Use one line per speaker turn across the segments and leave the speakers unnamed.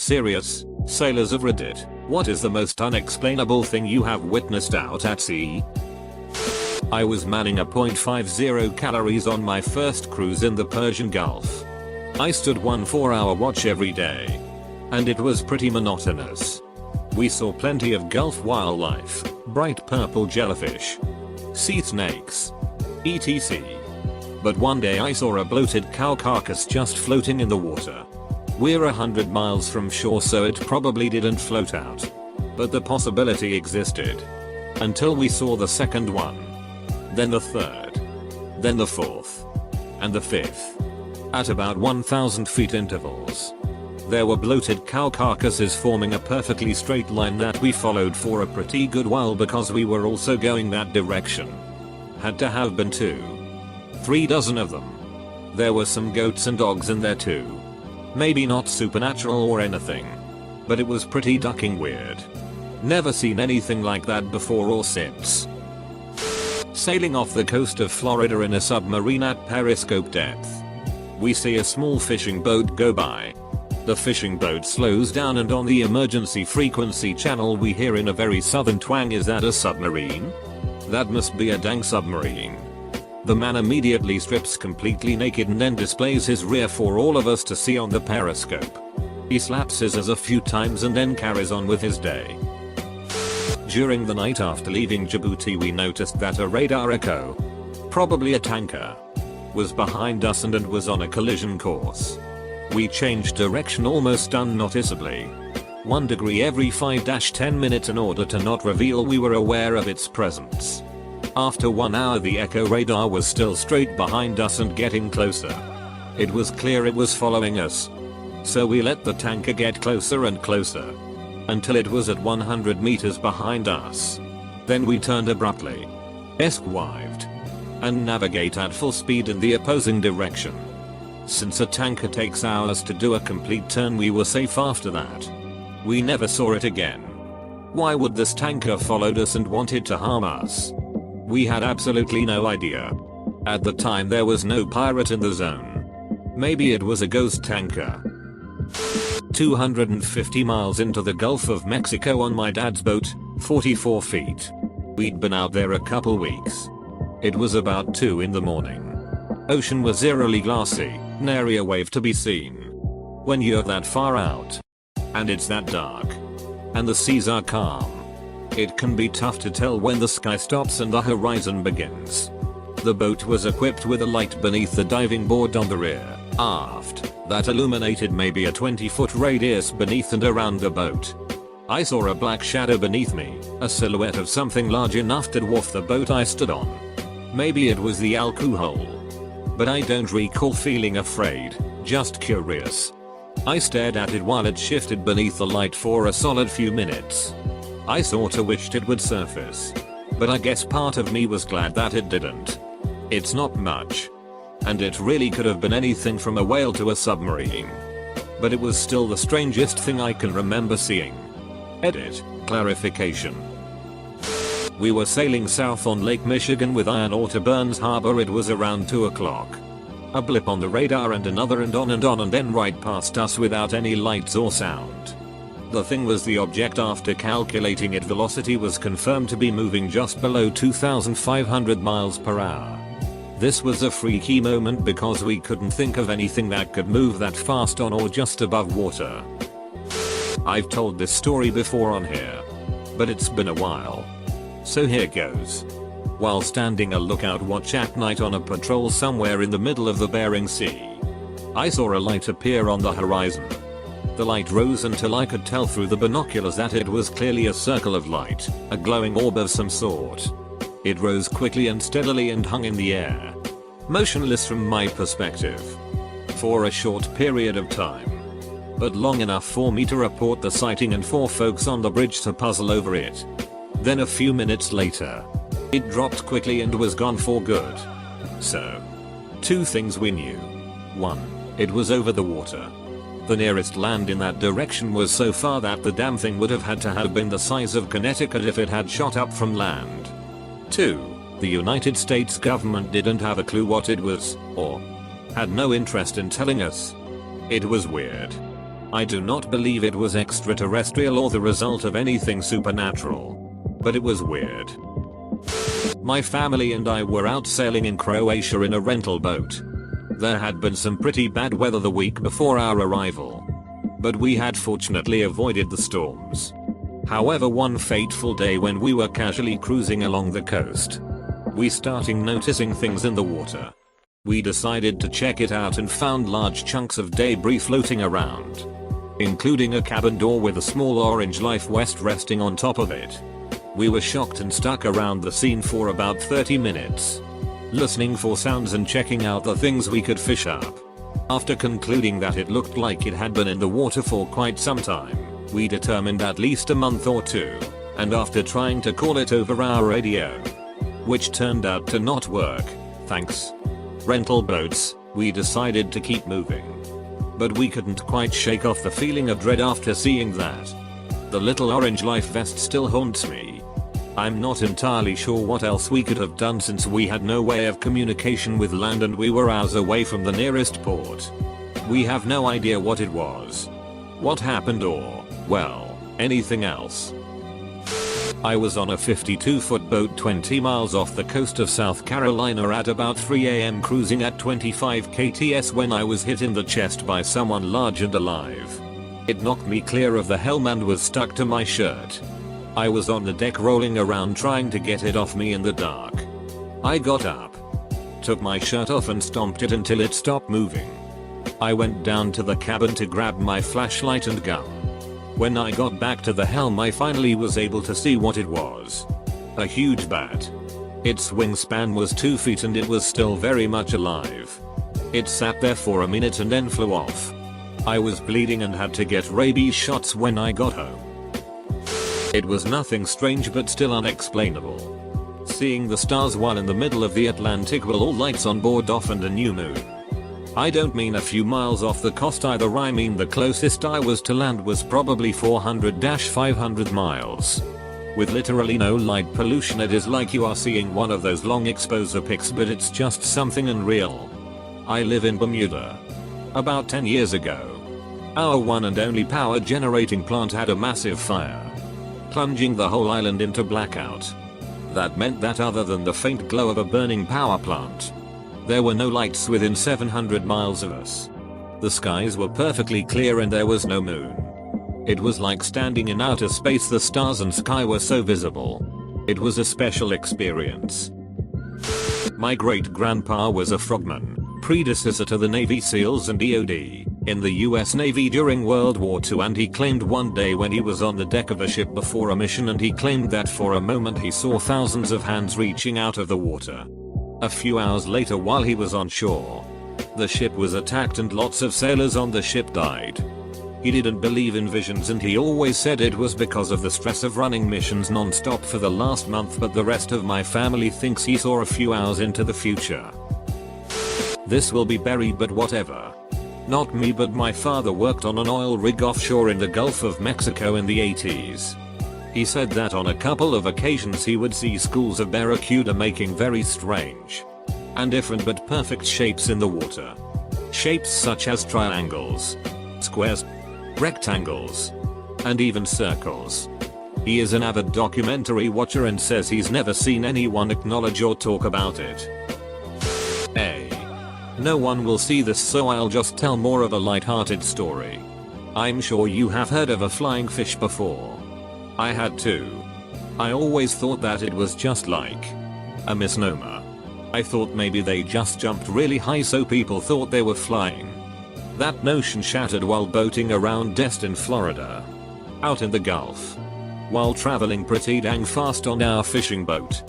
serious, sailors of Reddit, what is the most unexplainable thing you have witnessed out at sea? I was manning a 0.50 calories on my first cruise in the Persian Gulf. I stood 1 4-hour watch every day. And it was pretty monotonous. We saw plenty of Gulf wildlife, bright purple jellyfish, sea snakes, etc. But one day I saw a bloated cow carcass just floating in the water. We're 100 miles from shore, so it probably didn't float out. But the possibility existed. Until we saw the second one. Then the third. Then the fourth. And the fifth. At about 1,000 feet intervals. There were bloated cow carcasses forming a perfectly straight line that we followed for a pretty good while because we were also going that direction. Had to have been 2-3 dozen of them. There were some goats and dogs in there too. Maybe not supernatural or anything. But it was pretty ducking weird. Never seen anything like that before or since. Sailing off the coast of Florida in a submarine at periscope depth. We see a small fishing boat go by. The fishing boat slows down, and on the emergency frequency channel we hear in a very southern twang, "Is that a submarine? That must be a dang submarine." The man immediately strips completely naked and then displays his rear for all of us to see on the periscope. He slaps scissors a few times and then carries on with his day. During the night after leaving Djibouti, we noticed that a radar echo, probably a tanker, was behind us and was on a collision course. We changed direction almost unnoticeably. 1 degree every 5-10 minutes in order to not reveal we were aware of its presence. After 1 hour the echo radar was still straight behind us and getting closer. It was clear it was following us. So we let the tanker get closer and closer. Until it was at 100 meters behind us. Then we turned abruptly. Esquived. And navigate at full speed in the opposing direction. Since a tanker takes hours to do a complete turn, we were safe after that. We never saw it again. Why would this tanker followed us and wanted to harm us? We had absolutely no idea. At the time there was no pirate in the zone. Maybe it was a ghost tanker. 250 miles into the Gulf of Mexico on my dad's boat, 44 feet. We'd been out there a couple weeks. It was about 2 in the morning. Ocean was eerily glassy, nary a wave to be seen. When you're that far out, and it's that dark, and the seas are calm, it can be tough to tell when the sky stops and the horizon begins. The boat was equipped with a light beneath the diving board on the rear, aft, that illuminated maybe a 20-foot radius beneath and around the boat. I saw a black shadow beneath me, a silhouette of something large enough to dwarf the boat I stood on. Maybe it was the alcohol. But I don't recall feeling afraid, just curious. I stared at it while it shifted beneath the light for a solid few minutes. I sorta wished it would surface. But I guess part of me was glad that it didn't. It's not much. And it really could have been anything from a whale to a submarine. But it was still the strangest thing I can remember seeing. Edit, clarification. We were sailing south on Lake Michigan with iron ore to Burns Harbor. It was around 2 o'clock. A blip on the radar and another and on and then right past us without any lights or sound. The thing was, the object after calculating its velocity was confirmed to be moving just below 2,500 miles per hour. This was a freaky moment because we couldn't think of anything that could move that fast on or just above water. I've told this story before on here, but it's been a while. So here goes. While standing a lookout watch at night on a patrol somewhere in the middle of the Bering Sea, I saw a light appear on the horizon. The light rose until I could tell through the binoculars that it was clearly a circle of light, a glowing orb of some sort. It rose quickly and steadily and hung in the air, motionless from my perspective, for a short period of time, but long enough for me to report the sighting and for folks on the bridge to puzzle over it. Then a few minutes later, it dropped quickly and was gone for good. So, 2 things we knew. 1, it was over the water. The nearest land in that direction was so far that the damn thing would have had to have been the size of Connecticut if it had shot up from land. 2, the United States government didn't have a clue what it was, or had no interest in telling us. It was weird. I do not believe it was extraterrestrial or the result of anything supernatural. But it was weird. My family and I were out sailing in Croatia in a rental boat. There had been some pretty bad weather the week before our arrival, but we had fortunately avoided the storms. However, one fateful day when we were casually cruising along the coast, we started noticing things in the water. We decided to check it out and found large chunks of debris floating around, including a cabin door with a small orange life vest resting on top of it. We were shocked and stuck around the scene for about 30 minutes, listening for sounds and checking out the things we could fish up. After concluding that it looked like it had been in the water for quite some time, we determined at least a month or two, and after trying to call it over our radio, which turned out to not work, thanks rental boats, we decided to keep moving. But we couldn't quite shake off the feeling of dread after seeing that. The little orange life vest still haunts me. I'm not entirely sure what else we could have done since we had no way of communication with land and we were hours away from the nearest port. We have no idea what it was, what happened, or, well, anything else. I was on a 52-foot boat 20 miles off the coast of South Carolina at about 3 AM cruising at 25 kts when I was hit in the chest by someone large and alive. It knocked me clear of the helm and was stuck to my shirt. I was on the deck rolling around trying to get it off me in the dark. I got up, took my shirt off and stomped it until it stopped moving. I went down to the cabin to grab my flashlight and gun. When I got back to the helm, I finally was able to see what it was. A huge bat. Its wingspan was 2 feet and it was still very much alive. It sat there for a minute and then flew off. I was bleeding and had to get rabies shots when I got home. It was nothing strange but still unexplainable. Seeing the stars while in the middle of the Atlantic with all lights on board off and a new moon. I don't mean a few miles off the coast either, I mean the closest I was to land was probably 400-500 miles. With literally no light pollution, it is like you are seeing one of those long exposure pics, but it's just something unreal. I live in Bermuda. About 10 years ago, our one and only power generating plant had a massive fire, plunging the whole island into blackout. That meant that other than the faint glow of a burning power plant, there were no lights within 700 miles of us. The skies were perfectly clear and there was no moon. It was like standing in outer space. The stars and sky were so visible. It was a special experience. My great-grandpa was a frogman, predecessor to the Navy SEALs and EOD, in the US Navy during World War II, and he claimed one day when he was on the deck of a ship before a mission, and he claimed that for a moment he saw thousands of hands reaching out of the water. A few hours later, while he was on shore, the ship was attacked and lots of sailors on the ship died. He didn't believe in visions and he always said it was because of the stress of running missions non-stop for the last month, but the rest of my family thinks he saw a few hours into the future. This will be buried, but whatever. Not me, but my father worked on an oil rig offshore in the Gulf of Mexico in the 80s. He said that on a couple of occasions he would see schools of barracuda making very strange and different but perfect shapes in the water. Shapes such as triangles, squares, rectangles, and even circles. He is an avid documentary watcher and says he's never seen anyone acknowledge or talk about it. No one will see this, so I'll just tell more of a light-hearted story. I'm sure you have heard of a flying fish before. I had too. I always thought that it was just like a misnomer. I thought maybe they just jumped really high so people thought they were flying. That notion shattered while boating around Destin, Florida, out in the Gulf, while traveling pretty dang fast on our fishing boat.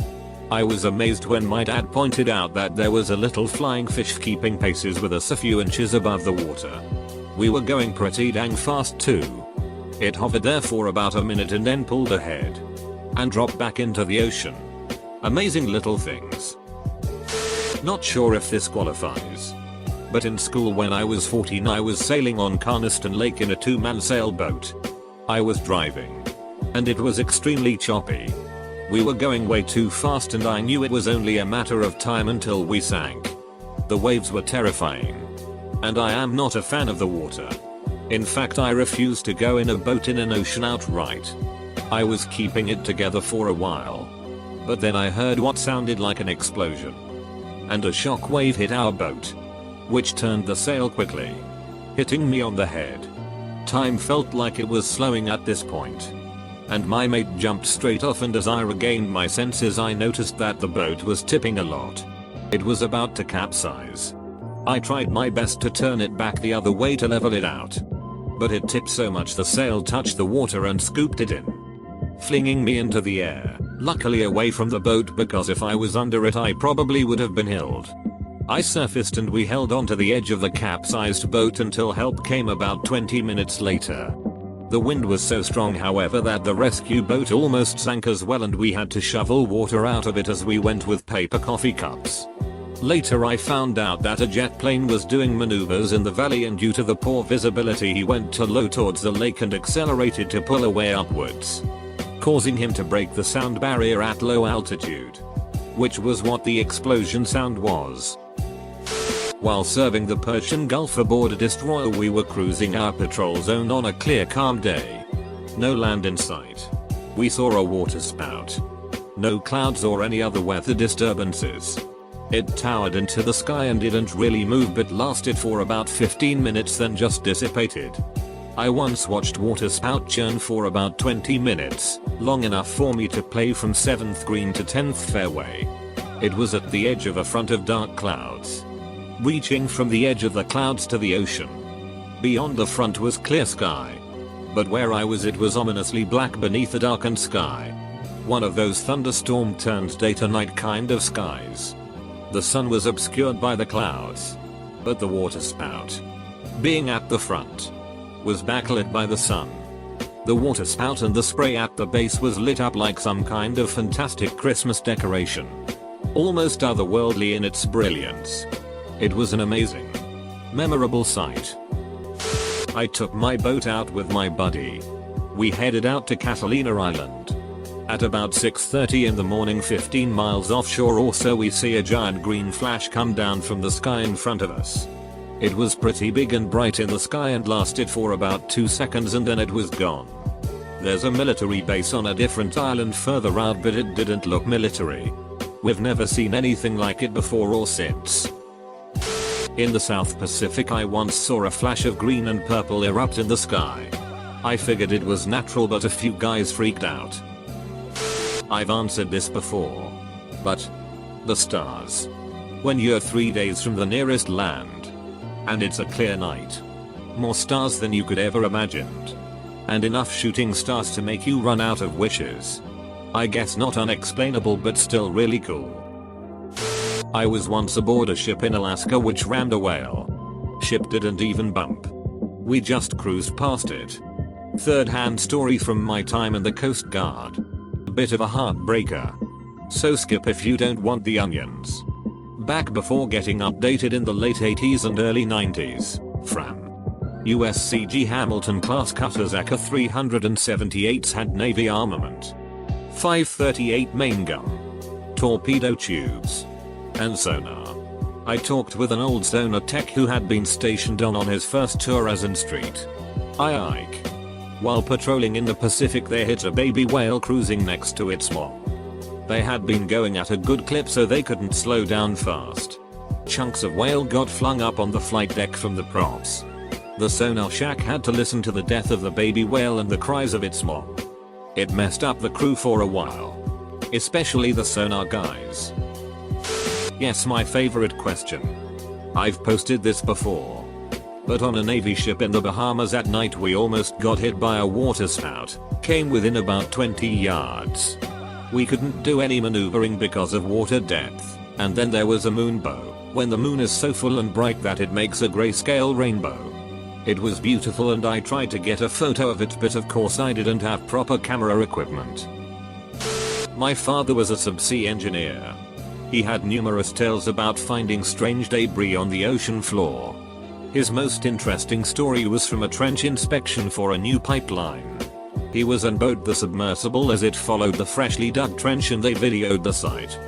I was amazed when my dad pointed out that there was a little flying fish keeping paces with us a few inches above the water. We were going pretty dang fast too. It hovered there for about a minute and then pulled ahead and dropped back into the ocean. Amazing little things. Not sure if this qualifies, but in school when I was 14 I was sailing on Carniston Lake in a 2-man sailboat. I was driving, and it was extremely choppy. We were going way too fast and I knew it was only a matter of time until we sank. The waves were terrifying, and I am not a fan of the water. In fact, I refused to go in a boat in an ocean outright. I was keeping it together for a while. But then I heard what sounded like an explosion. And a shock wave hit our boat, which turned the sail quickly, hitting me on the head. Time felt like it was slowing at this point. And my mate jumped straight off, and as I regained my senses I noticed that the boat was tipping a lot. It was about to capsize. I tried my best to turn it back the other way to level it out. But it tipped so much the sail touched the water and scooped it in, flinging me into the air, luckily away from the boat, because if I was under it I probably would have been killed. I surfaced and we held onto the edge of the capsized boat until help came about 20 minutes later. The wind was so strong, however, that the rescue boat almost sank as well, and we had to shovel water out of it as we went with paper coffee cups. Later I found out that a jet plane was doing maneuvers in the valley, and due to the poor visibility he went too low towards the lake and accelerated to pull away upwards, causing him to break the sound barrier at low altitude, which was what the explosion sound was. While serving the Persian Gulf aboard a destroyer, we were cruising our patrol zone on a clear, calm day. No land in sight. We saw a waterspout. No clouds or any other weather disturbances. It towered into the sky and didn't really move, but lasted for about 15 minutes then just dissipated. I once watched waterspout churn for about 20 minutes, long enough for me to play from 7th green to 10th fairway. It was at the edge of a front of dark clouds, reaching from the edge of the clouds to the ocean. Beyond the front was clear sky, but where I was it was ominously black beneath the darkened sky. One of those thunderstorm turned day to night kind of skies. The sun was obscured by the clouds, but the waterspout, being at the front, was backlit by the sun. The waterspout and the spray at the base was lit up like some kind of fantastic Christmas decoration, almost otherworldly in its brilliance. It was an amazing, memorable sight. I took my boat out with my buddy. We headed out to Catalina Island. At about 6:30 in the morning, 15 miles offshore or so, we see a giant green flash come down from the sky in front of us. It was pretty big and bright in the sky and lasted for about 2 seconds and then it was gone. There's a military base on a different island further out, but it didn't look military. We've never seen anything like it before or since. In the South Pacific, I once saw a flash of green and purple erupt in the sky. I figured it was natural, but a few guys freaked out. I've answered this before, but the stars. When you're 3 days from the nearest land, and it's a clear night, more stars than you could ever imagined, and enough shooting stars to make you run out of wishes. I guess not unexplainable, but still really cool. I was once aboard a ship in Alaska which rammed a whale. Ship didn't even bump. We just cruised past it. Third-hand story from my time in the Coast Guard. A bit of a heartbreaker, so skip if you don't want the onions. Back before getting updated in the late 80s and early 90s, Fram. USCG Hamilton class cutters ACA 378s had Navy armament. 538 main gun, torpedo tubes, and sonar. I talked with an old sonar tech who had been stationed on his first tour as in Street Ike. While patrolling in the Pacific, they hit a baby whale cruising next to its mom. They had been going at a good clip, so they couldn't slow down fast. Chunks of whale got flung up on the flight deck from the props. The sonar shack had to listen to the death of the baby whale and the cries of its mom. It messed up the crew for a while, especially the sonar guys. Yes, my favorite question. I've posted this before, but on a Navy ship in the Bahamas at night, we almost got hit by a waterspout. Came within about 20 yards. We couldn't do any maneuvering because of water depth, and then there was a moonbow, when the moon is so full and bright that it makes a grayscale rainbow. It was beautiful and I tried to get a photo of it, but of course I didn't have proper camera equipment. My father was a subsea engineer. He had numerous tales about finding strange debris on the ocean floor. His most interesting story was from a trench inspection for a new pipeline. He was on board the submersible as it followed the freshly dug trench and they videoed the site.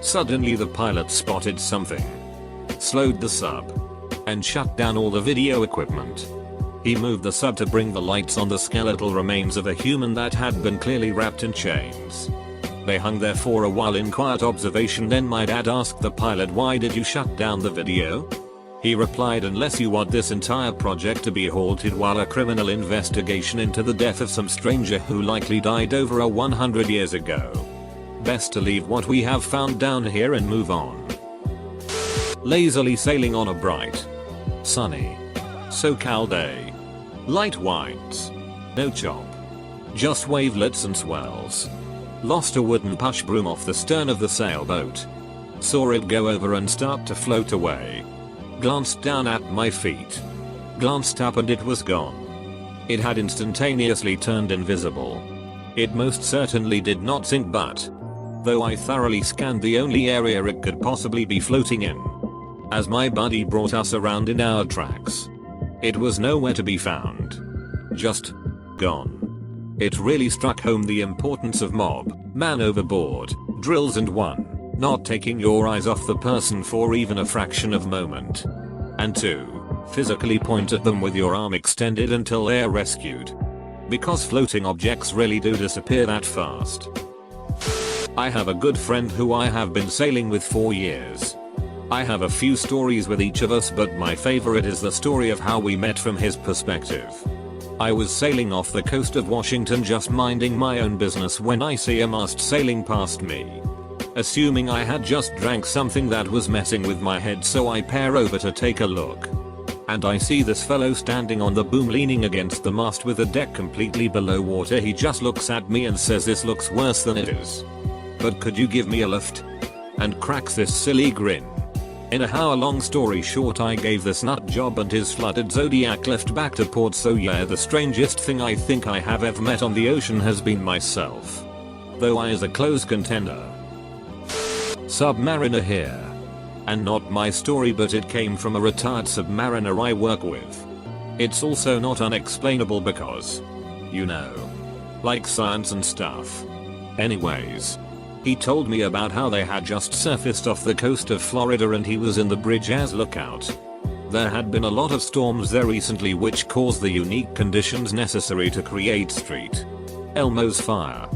Suddenly the pilot spotted something, slowed the sub, and shut down all the video equipment. He moved the sub to bring the lights on the skeletal remains of a human that had been clearly wrapped in chains. They hung there for a while in quiet observation. Then my dad asked the pilot, "Why did you shut down the video?" He replied, "Unless you want this entire project to be halted while a criminal investigation into the death of some stranger who likely died over 100 years ago. Best to leave what we have found down here and move on." Lazily sailing on a bright, sunny SoCal day. Light winds. No chop. Just wavelets and swells. Lost a wooden push broom off the stern of the sailboat. Saw it go over and start to float away. Glanced down at my feet. Glanced up and it was gone. It had instantaneously turned invisible. It most certainly did not sink, but though I thoroughly scanned the only area it could possibly be floating in, as my buddy brought us around in our tracks, it was nowhere to be found. Just gone. It really struck home the importance of mob, man overboard, drills, and not taking your eyes off the person for even a fraction of a moment. And 2. Physically point at them with your arm extended until they're rescued. Because floating objects really do disappear that fast. I have a good friend who I have been sailing with for years. I have a few stories with each of us, but my favorite is the story of how we met from his perspective. I was sailing off the coast of Washington just minding my own business when I see a mast sailing past me. Assuming I had just drank something that was messing with my head, so I peer over to take a look. And I see this fellow standing on the boom leaning against the mast with the deck completely below water. He just looks at me and says, "This looks worse than it is. But could you give me a lift?" And cracks this silly grin. In a hour-long story short, I gave this nut job and his flooded Zodiac lift back to port. So yeah, the strangest thing I think I have ever met on the ocean has been myself. Though I is a close contender. Submariner here. And not my story, but it came from a retired submariner I work with. It's also not unexplainable because, you know, like science and stuff. Anyways, he told me about how they had just surfaced off the coast of Florida and he was in the bridge as lookout. There had been a lot of storms there recently which caused the unique conditions necessary to create Street Elmo's fire.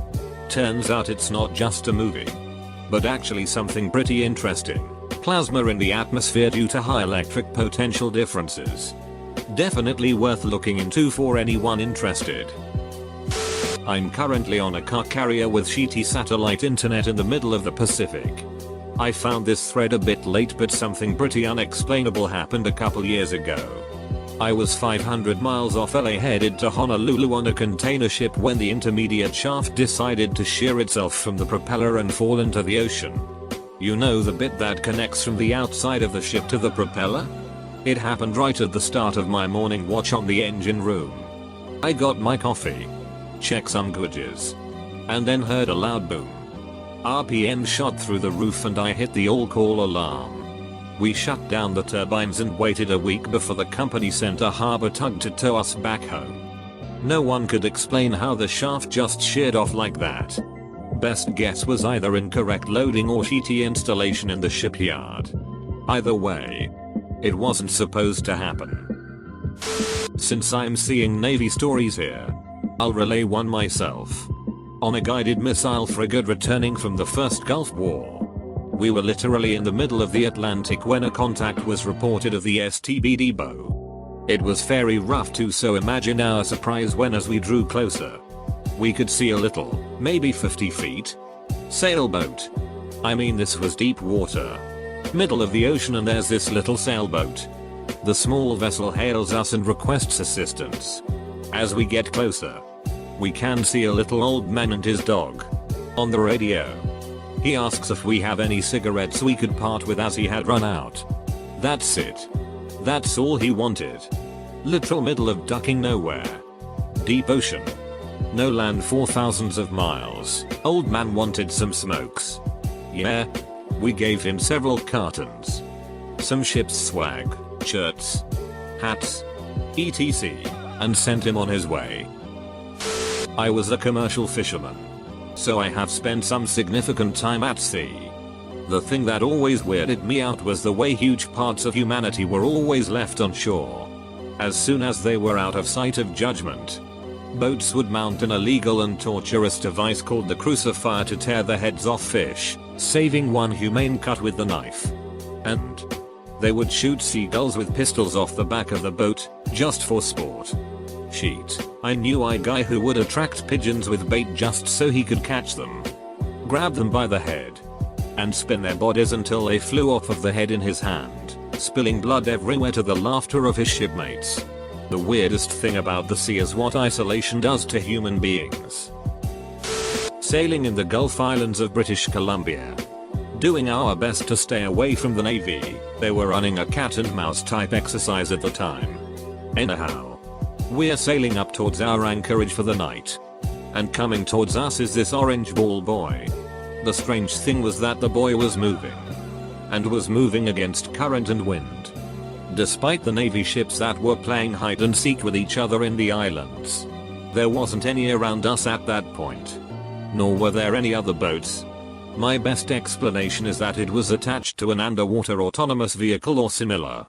Turns out it's not just a movie, but actually something pretty interesting. Plasma in the atmosphere due to high electric potential differences. Definitely worth looking into for anyone interested. I'm currently on a car carrier with shitty satellite internet in the middle of the Pacific. I found this thread a bit late, but something pretty unexplainable happened a couple years ago. I was 500 miles off LA headed to Honolulu on a container ship when the intermediate shaft decided to shear itself from the propeller and fall into the ocean. You know, the bit that connects from the outside of the ship to the propeller? It happened right at the start of my morning watch on the engine room. I got my coffee, checked some gauges, and then heard a loud boom. RPM shot through the roof and I hit the all-call alarm. We shut down the turbines and waited a week before the company sent a harbor tug to tow us back home. No one could explain how the shaft just sheared off like that. Best guess was either incorrect loading or shitty installation in the shipyard. Either way, it wasn't supposed to happen. Since I'm seeing Navy stories here, I'll relay one myself. On a guided missile frigate returning from the first Gulf War. We were literally in the middle of the Atlantic when a contact was reported of the STBD bow. It was very rough too, so imagine our surprise when as we drew closer, we could see a little, maybe 50 feet, sailboat. I mean, this was deep water, middle of the ocean, and there's this little sailboat. The small vessel hails us and requests assistance. As we get closer, we can see a little old man and his dog. On the radio, he asks if we have any cigarettes we could part with as he had run out. That's it. That's all he wanted. Literal middle of ducking nowhere. Deep ocean. No land for thousands of miles. Old man wanted some smokes. Yeah. We gave him several cartons. Some ship's swag, shirts, hats, etc. and sent him on his way. I was a commercial fisherman, so I have spent some significant time at sea. The thing that always weirded me out was the way huge parts of humanity were always left on shore. As soon as they were out of sight of judgment, boats would mount an illegal and torturous device called the crucifier to tear the heads off fish, saving one humane cut with the knife. And they would shoot seagulls with pistols off the back of the boat, just for sport. Sheet. I knew a guy who would attract pigeons with bait just so he could catch them, grab them by the head, and spin their bodies until they flew off of the head in his hand, spilling blood everywhere to the laughter of his shipmates. The weirdest thing about the sea is what isolation does to human beings. Sailing in the Gulf Islands of British Columbia. Doing our best to stay away from the Navy, they were running a cat and mouse type exercise at the time. Anyhow, we're sailing up towards our anchorage for the night, and coming towards us is this orange ball boy. The strange thing was that the boy was moving, and was moving against current and wind. Despite the Navy ships that were playing hide and seek with each other in the islands, there wasn't any around us at that point, nor were there any other boats. My best explanation is that it was attached to an underwater autonomous vehicle or similar.